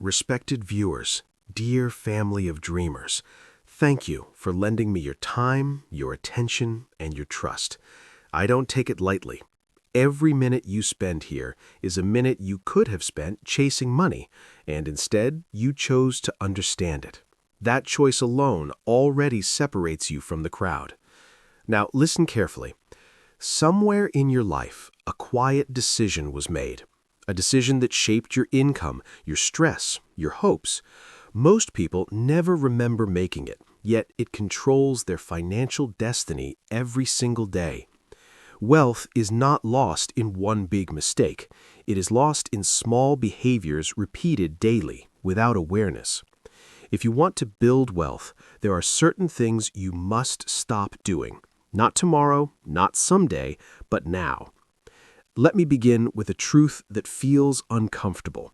Respected viewers, dear family of dreamers, thank you for lending me your time, your attention, and your trust. I don't take it lightly. Every minute you spend here is a minute you could have spent chasing money, and instead you chose to understand it. That choice alone already separates you from the crowd. Now listen carefully. Somewhere in your life, a quiet decision was made. A decision that shaped your income, your stress, your hopes. Most people never remember making it, yet it controls their financial destiny every single day. Wealth is not lost in one big mistake. It is lost in small behaviors repeated daily, without awareness. If you want to build wealth, there are certain things you must stop doing. Not tomorrow, not someday, but now. Let me begin with a truth that feels uncomfortable.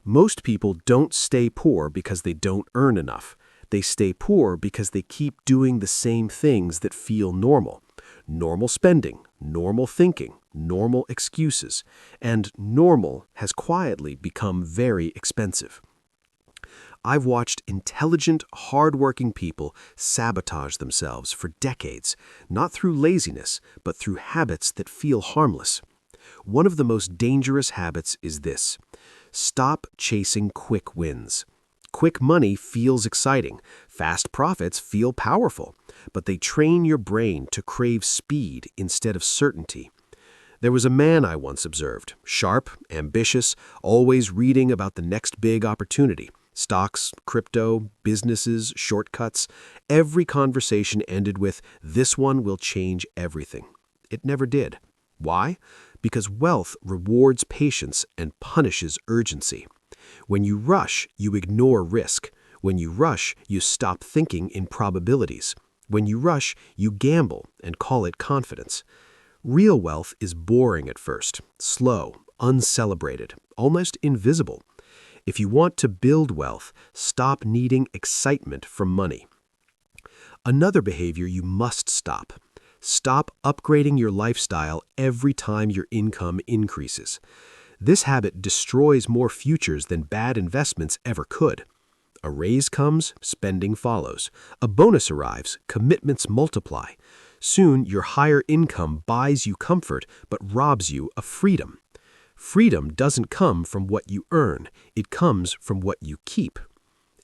Most people don't stay poor because they don't earn enough. They stay poor because they keep doing the same things that feel normal. Normal spending, normal thinking, normal excuses, and normal has quietly become very expensive. I've watched intelligent, hardworking people sabotage themselves for decades, not through laziness, but through habits that feel harmless. One of the most dangerous habits is this: stop chasing quick wins. Quick money feels exciting, fast profits feel powerful, but they train your brain to crave speed instead of certainty. There was a man I once observed, sharp, ambitious, always reading about the next big opportunity. Stocks, crypto, businesses, shortcuts. Every conversation ended with, "This one will change everything." It never did. Why? Because wealth rewards patience and punishes urgency. When you rush, you ignore risk. When you rush, you stop thinking in probabilities. When you rush, you gamble and call it confidence. Real wealth is boring at first, slow, uncelebrated, almost invisible. If you want to build wealth, stop needing excitement from money. Another behavior you must stop. Stop upgrading your lifestyle every time your income increases. This habit destroys more futures than bad investments ever could. A raise comes, spending follows. A bonus arrives, commitments multiply. Soon, your higher income buys you comfort but robs you of freedom. Freedom doesn't come from what you earn, it comes from what you keep.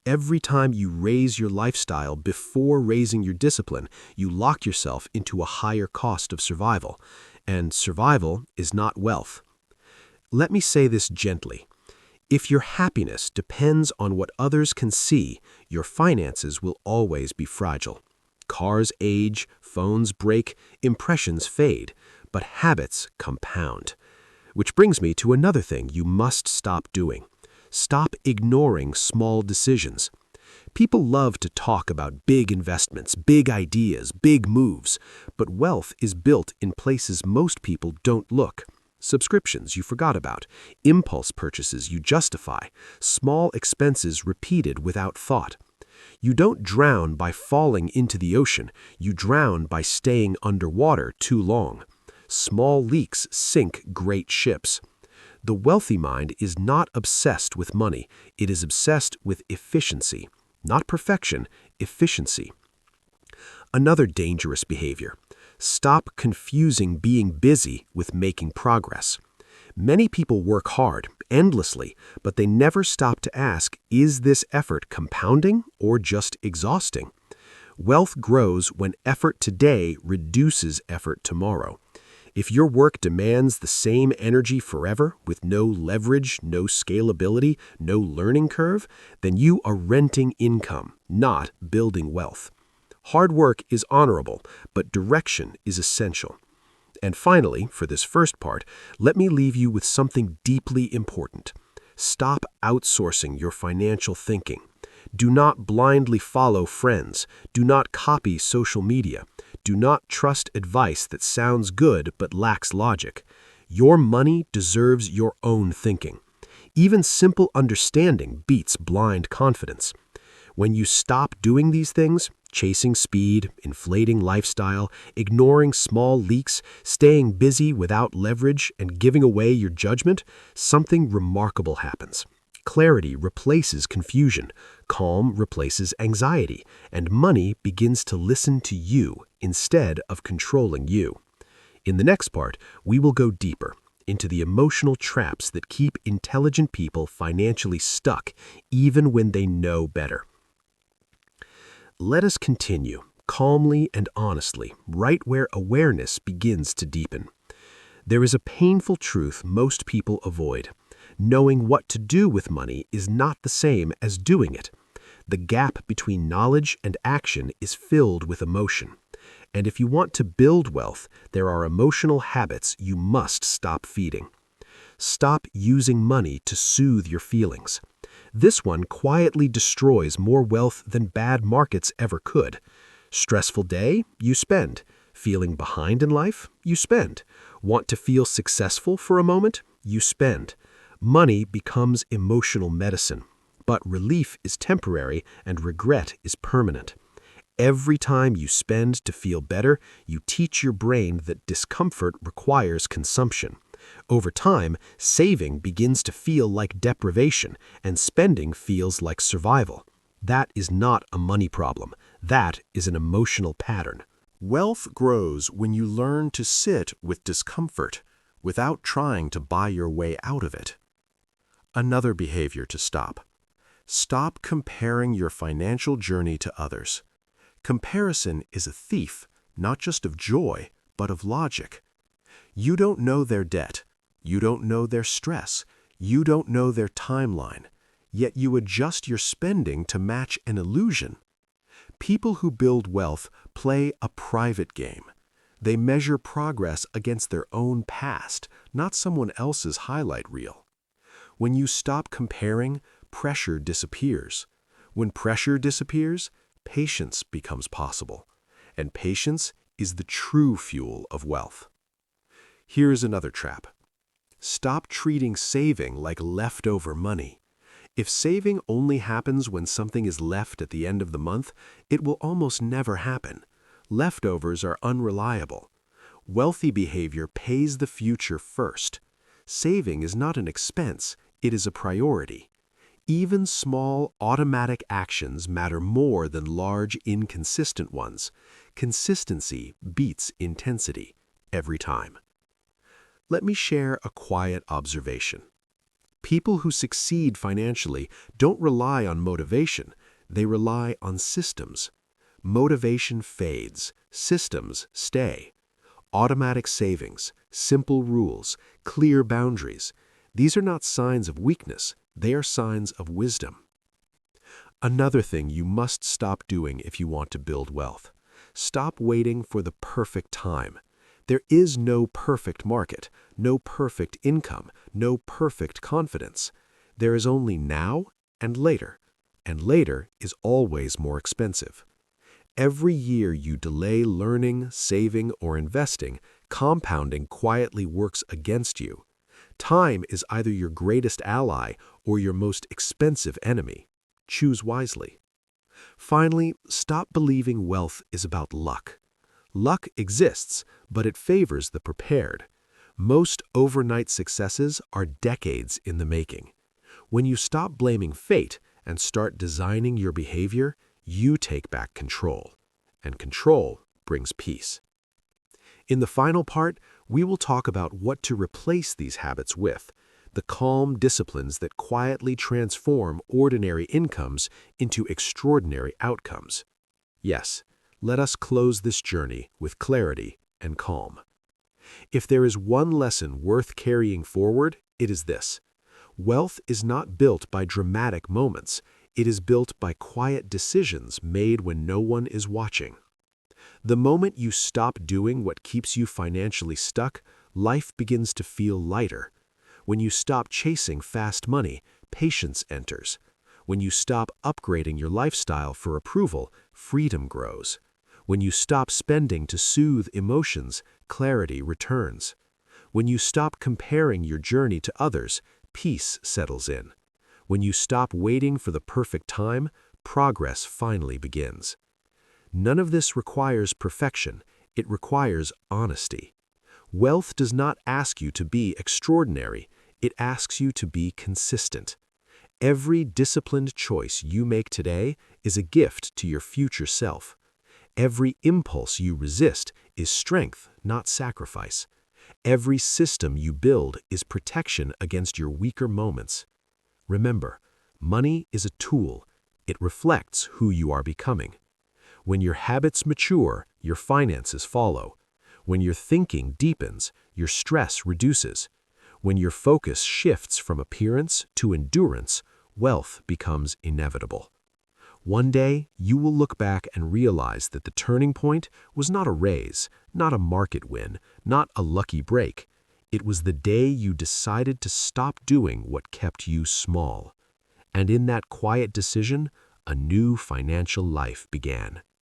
Every time you raise your lifestyle before raising your discipline, you lock yourself into a higher cost of survival. And survival is not wealth. Let me say this gently. If your happiness depends on what others can see, your finances will always be fragile. Cars age, phones break, impressions fade, but habits compound. Which brings me to another thing you must stop doing. Stop ignoring small decisions. People love to talk about big investments, big ideas, big moves, but wealth is built in places most people don't look. Subscriptions you forgot about, impulse purchases you justify, small expenses repeated without thought. You don't drown by falling into the ocean, you drown by staying underwater too long. Small leaks sink great ships. The wealthy mind is not obsessed with money, it is obsessed with efficiency. Not perfection, efficiency. Another dangerous behavior. Stop confusing being busy with making progress. Many people work hard, endlessly, but they never stop to ask, is this effort compounding or just exhausting? Wealth grows when effort today reduces effort tomorrow. If your work demands the same energy forever, with no leverage, no scalability, no learning curve, then you are renting income, not building wealth. Hard work is honorable, but direction is essential. And finally, for this first part, let me leave you with something deeply important. Stop outsourcing your financial thinking. Do not blindly follow friends. Do not copy social media. Do not trust advice that sounds good but lacks logic. Your money deserves your own thinking. Even simple understanding beats blind confidence. When you stop doing these things, chasing speed, inflating lifestyle, ignoring small leaks, staying busy without leverage, and giving away your judgment, something remarkable happens. Clarity replaces confusion, calm replaces anxiety, and money begins to listen to you instead of controlling you. In the next part, we will go deeper into the emotional traps that keep intelligent people financially stuck even when they know better. Let us continue, calmly and honestly, right where awareness begins to deepen. There is a painful truth most people avoid. Knowing what to do with money is not the same as doing it. The gap between knowledge and action is filled with emotion. And if you want to build wealth, there are emotional habits you must stop feeding. Stop using money to soothe your feelings. This one quietly destroys more wealth than bad markets ever could. Stressful day? You spend. Feeling behind in life? You spend. Want to feel successful for a moment? You spend. Money becomes emotional medicine, but relief is temporary and regret is permanent. Every time you spend to feel better, you teach your brain that discomfort requires consumption. Over time, saving begins to feel like deprivation, and spending feels like survival. That is not a money problem. That is an emotional pattern. Wealth grows when you learn to sit with discomfort without trying to buy your way out of it. Another behavior to stop. Stop comparing your financial journey to others. Comparison is a thief, not just of joy, but of logic. You don't know their debt. You don't know their stress. You don't know their timeline. Yet you adjust your spending to match an illusion. People who build wealth play a private game. They measure progress against their own past, not someone else's highlight reel. When you stop comparing, pressure disappears. When pressure disappears, patience becomes possible. And patience is the true fuel of wealth. Here's another trap. Stop treating saving like leftover money. If saving only happens when something is left at the end of the month, it will almost never happen. Leftovers are unreliable. Wealthy behavior pays the future first. Saving is not an expense, it is a priority. Even small, automatic actions matter more than large, inconsistent ones. Consistency beats intensity every time. Let me share a quiet observation. People who succeed financially don't rely on motivation, they rely on systems. Motivation fades, systems stay. Automatic savings, simple rules, clear boundaries. These are not signs of weakness, they are signs of wisdom. Another thing you must stop doing if you want to build wealth. Stop waiting for the perfect time. There is no perfect market, no perfect income, no perfect confidence. There is only now and later is always more expensive. Every year you delay learning, saving, or investing, compounding quietly works against you. Time is either your greatest ally or your most expensive enemy. Choose wisely. Finally, stop believing wealth is about luck. Luck exists, but it favors the prepared. Most overnight successes are decades in the making. When you stop blaming fate and start designing your behavior, you take back control. And control brings peace. In the final part, we will talk about what to replace these habits with, the calm disciplines that quietly transform ordinary incomes into extraordinary outcomes. Yes, let us close this journey with clarity and calm. If there is one lesson worth carrying forward, it is this. Wealth is not built by dramatic moments. It is built by quiet decisions made when no one is watching. The moment you stop doing what keeps you financially stuck, life begins to feel lighter. When you stop chasing fast money, patience enters. When you stop upgrading your lifestyle for approval, freedom grows. When you stop spending to soothe emotions, clarity returns. When you stop comparing your journey to others, peace settles in. When you stop waiting for the perfect time, progress finally begins. None of this requires perfection, it requires honesty. Wealth does not ask you to be extraordinary, it asks you to be consistent. Every disciplined choice you make today is a gift to your future self. Every impulse you resist is strength, not sacrifice. Every system you build is protection against your weaker moments. Remember, money is a tool. It reflects who you are becoming. When your habits mature, your finances follow. When your thinking deepens, your stress reduces. When your focus shifts from appearance to endurance, wealth becomes inevitable. One day, you will look back and realize that the turning point was not a raise, not a market win, not a lucky break. It was the day you decided to stop doing what kept you small. And in that quiet decision, a new financial life began.